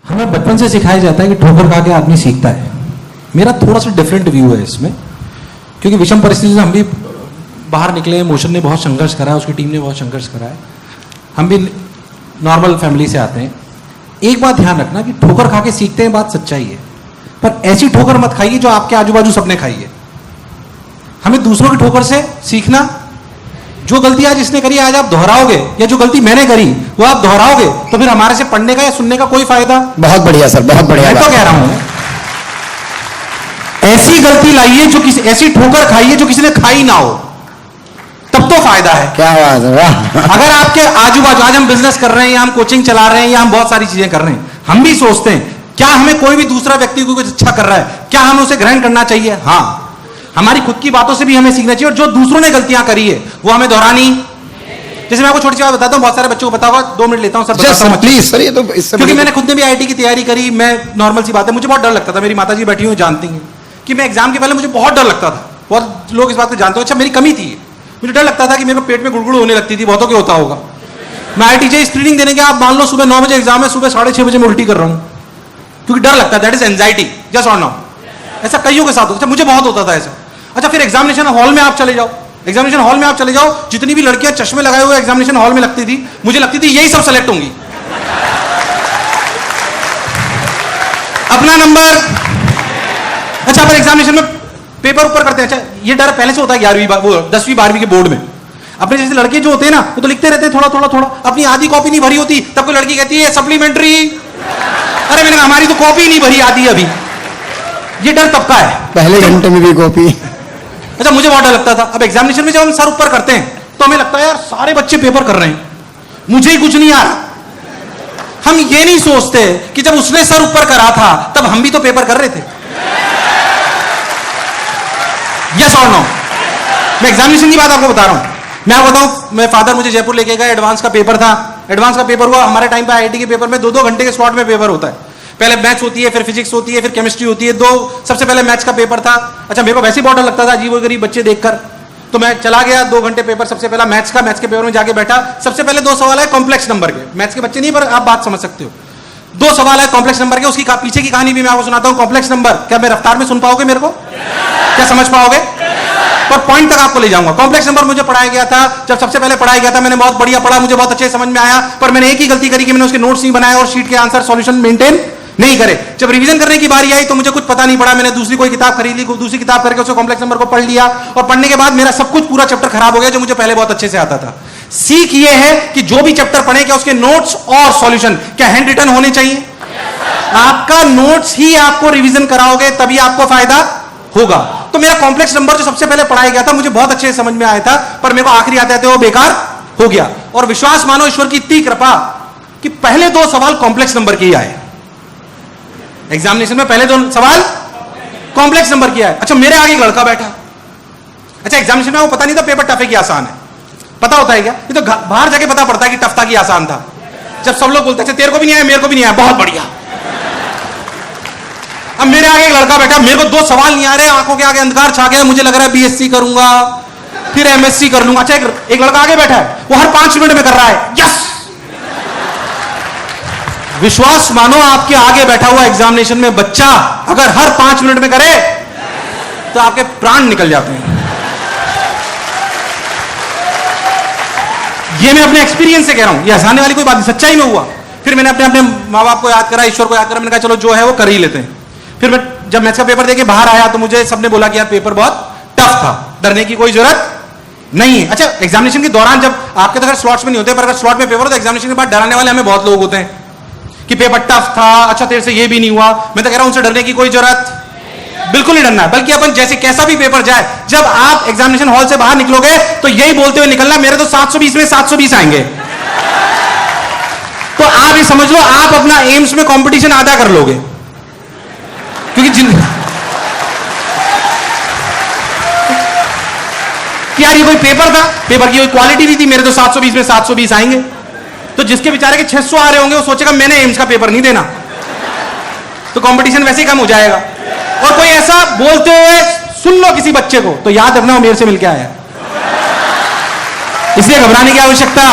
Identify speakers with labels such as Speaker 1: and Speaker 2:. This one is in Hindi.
Speaker 1: हमें बचपन से सिखाया जाता है कि ठोकर खा के आदमी सीखता है। मेरा थोड़ा सा डिफरेंट व्यू है इसमें, क्योंकि विषम परिस्थिति से हम भी बाहर निकले, मोशन ने बहुत संघर्ष करा है, उसकी टीम ने बहुत संघर्ष करा है, हम भी नॉर्मल फैमिली से आते हैं। एक बात ध्यान रखना कि ठोकर खा के सीखते हैं, बात सच्चाई है, पर ऐसी ठोकर मत खाइए जो आपके आजू बाजू सबने खाई है। हमें दूसरों की ठोकर से सीखना, जो गलती आज इसने करी आज आप दोहराओगे, या जो गलती मैंने करी वो आप दोहराओगे, तो फिर हमारे से पढ़ने का या सुनने का कोई फायदा।
Speaker 2: बहुत बढ़िया सर, बहुत बढ़िया।
Speaker 1: मैं तो कह रहा हूं ऐसी गलती लाइए जो किसी, ऐसी ठोकर खाइए जो किसी ने खाई ना हो, तब तो फायदा है।
Speaker 2: क्या बात है, वाह।
Speaker 1: अगर आपके आजू बाजू, आज हम बिजनेस कर रहे हैं या हम कोचिंग चला रहे हैं या हम बहुत सारी चीजें कर रहे हैं, हम भी सोचते हैं क्या हमें कोई भी दूसरा व्यक्ति को कुछ अच्छा कर रहा है, क्या हमें उसे ग्रहण करना चाहिए? हाँ, हमारी खुद की बातों से भी हमें सीखना चाहिए, और जो दूसरों ने गलतियां करी है वो हमें दोहरानी। जैसे मैं आपको छोटी सी बात बताता हूं, बहुत सारे बच्चों को पता होगा, 2 मिनट लेता हूं सर,
Speaker 2: प्लीज सर। ये तो इससे
Speaker 1: क्योंकि मैंने खुद ने भी आईआईटी की तैयारी करी, मैं नॉर्मल सी बात है, मुझे बहुत डर लगता था। मेरी माता जी बैठी हुई जानती हैं कि मैं एग्जाम के पहले मुझे बहुत डर लगता था। बहुत लोग इस बात को जानते हो। अच्छा, मेरी कमी थी, मुझे डर लगता था कि मेरे को पेट में गुड़गुड़ होने लगती थी, बहुतों के होता होगा। मैं आईआईटी स्क्रीनिंग देने के, आप मान लो सुबह 9 बजे एग्जाम है, सुबह 6:30 बजे मैं उल्टी कर रहा हूँ, क्योंकि डर लगता है। दैट इज एंजाइटी, जस्ट और नो। ऐसा कईयों के साथ होता है, मुझे बहुत होता था ऐसा। अच्छा, फिर एग्जामिनेशन हॉल में आप चले जाओ, एग्जामिनेशन हॉल में आप चले जाओ, जितनी भी लड़कियां चश्मे लगाए हुए एग्जामिनेशन हॉल में लगती थी, मुझे लगती थी यही सब सेलेक्ट होंगी। अपना नंबर, अच्छा फिर एग्जामिनेशन में पेपर ऊपर करते हैं। अच्छा, ये डर पहले से होता है 10वीं 12वीं के बोर्ड में। अपने जैसे लड़के जो होते हैं ना, वो तो लिखते रहते हैं थोड़ा थोड़ा थोड़ा, अपनी आधी कॉपी नहीं भरी होती, तब कोई लड़की कहती है सप्लीमेंट्री। अरे मैंने कहा हमारी तो कॉपी नहीं भरी आती अभी। ये डर तब का है,
Speaker 2: पहले घंटे में भी कॉपी।
Speaker 1: अच्छा, मुझे बहुत डर लगता था। अब एग्जामिनेशन में जब हम सर ऊपर करते हैं तो हमें लगता है यार सारे बच्चे पेपर कर रहे हैं, मुझे ही कुछ नहीं आ रहा। हम ये नहीं सोचते कि जब उसने सर ऊपर करा था तब हम भी तो पेपर कर रहे थे। यस और नो? मैं एग्जामिनेशन की बात आपको बता रहा हूं। मैं आपको बताऊं, मैं फादर मुझे जयपुर लेके गए, एडवांस का पेपर था। एडवांस का पेपर हुआ, हमारे टाइम पे आईआईटी के पेपर में 2-2 घंटे के स्लॉट में पेपर होता है। पहले मैथ्स होती है, फिर फिजिक्स होती है, फिर केमिस्ट्री होती है। सबसे पहले मैथ्स का पेपर था। अच्छा, मेरे को वैसे ही बहुत डर लगता था अजीबोगरीब बच्चे देखकर, तो मैं चला गया 2 घंटे पेपर। सबसे पहला मैथ्स का, मैथ्स के पेपर में जाके बैठा। सबसे पहले 2 सवाल है कॉम्प्लेक्स नंबर के, मैथ्स के बच्चे नहीं, पर आप बात समझ सकते हो। 2 सवाल है कॉम्प्लेक्स नंबर के, उसकी पीछे की कहानी भी मैं आपको सुनाता हूं। कॉम्प्लेक्स नंबर, क्या मैं रफ्तार में सुन पाओगे मेरे को? क्या समझ पाओगे? पर पॉइंट तक आपको ले जाऊंगा। कॉम्प्लेक्स नंबर मुझे पढ़ाया गया था, जब सबसे पहले पढ़ाया गया था मैंने बहुत बढ़िया पढ़ा, मुझे बहुत अच्छे समझ में आया, पर मैंने एक ही गलती करी कि मैंने उसके नोट्स नहीं बनाए और शीट के आंसर सॉल्यूशन मेंटेन नहीं करे। जब रिवीजन करने की बारी आई तो मुझे कुछ पता नहीं पड़ा, मैंने दूसरी कोई किताब खरीद ली, दूसरी किताब करके उसको कॉम्प्लेक्स नंबर को पढ़ लिया, और पढ़ने के बाद मेरा सब कुछ पूरा चैप्टर खराब हो गया जो मुझे पहले बहुत अच्छे से आता था। सीख ये है कि जो भी चैप्टर पढ़े, क्या उसके नोट्स और सॉल्यूशन क्या हैंड रिटन होने चाहिए? आपका नोट्स ही आपको रिवीजन कराओगे तभी आपको फायदा होगा। तो मेरा कॉम्प्लेक्स नंबर जो सबसे पहले पढ़ाया गया था मुझे बहुत अच्छे से समझ में आया था, पर मेरे को आखिरी आते आते वो बेकार हो गया। और विश्वास मानो ईश्वर की इतनी कृपा कि पहले 2 सवाल कॉम्प्लेक्स नंबर के ही आए। एग्जामिनेशन में पहले 2 सवाल कॉम्प्लेक्स नंबर की आए। अच्छा, मेरे आगे एक लड़का बैठा। अच्छा, एग्जामिनेशन में वो पता नहीं था पेपर टफ है कि आसान है, पता होता है क्या? ये तो बाहर जाके पता पड़ता है कि टफ था कि आसान था। जब सब लोग बोलते हैं तेरे को भी नहीं आया, मेरे को भी नहीं आया, बहुत बढ़िया। अब मेरे आगे एक लड़का बैठा, मेरे को 2 सवाल नहीं आ रहे, आंखों के आगे अंधकार छा गया, मुझे लग रहा है बीएससी करूंगा फिर एमएससी कर लूंगा। अच्छा, एक लड़का आगे बैठा है, वो हर 5 मिनट में कर रहा है यस। विश्वास मानो आपके आगे बैठा हुआ एग्जामिनेशन में बच्चा अगर हर 5 मिनट में करे तो आपके प्राण निकल जाते हैं। ये मैं अपने एक्सपीरियंस से कह रहा हूं, ये हंसाने वाली कोई बात नहीं, सच्चाई में हुआ। फिर मैंने अपने माँ बाप को याद करा, ईश्वर को याद करा, मैंने कहा चलो जो है वो कर ही लेते हैं। फिर मैं जब मैथ्स का पेपर देके बाहर आया तो मुझे सबने बोला कि यार पेपर बहुत टफ था, डरने की कोई जरूरत नहीं है। अच्छा, एग्जामिनेशन के दौरान जब आपके तो अगर स्लॉट्स में नहीं होते, पर अगर स्लॉट में पेपर हो तो एग्जामिनेशन के बाद डराने वाले हमें बहुत लोग होते हैं कि पेपर टफ था, अच्छा तेरे से ये भी नहीं हुआ। मैं तो कह रहा हूं उनसे डरने की कोई जरूरत बिल्कुल नहीं डरना, बल्कि अपन जैसे कैसा भी पेपर जाए, जब आप एग्जामिनेशन हॉल से बाहर निकलोगे तो यही बोलते हुए निकलना मेरे तो 720 में 720 आएंगे। तो आप ये समझ लो आप अपना एम्स में कंपटीशन आधा कर लोगे, क्योंकि यार ये कोई पेपर था, पेपर की कोई क्वालिटी नहीं थी, मेरे तो 720 में 720 आएंगे। तो जिसके बेचारे के 600 आ रहे होंगे वो सोचेगा मैंने एम्स का पेपर नहीं देना, तो कंपटीशन वैसे ही कम हो जाएगा। और कोई ऐसा बोलते हुए सुन लो किसी बच्चे को तो याद रखना वो मेरे से मिलके आया। इसलिए घबराने की आवश्यकता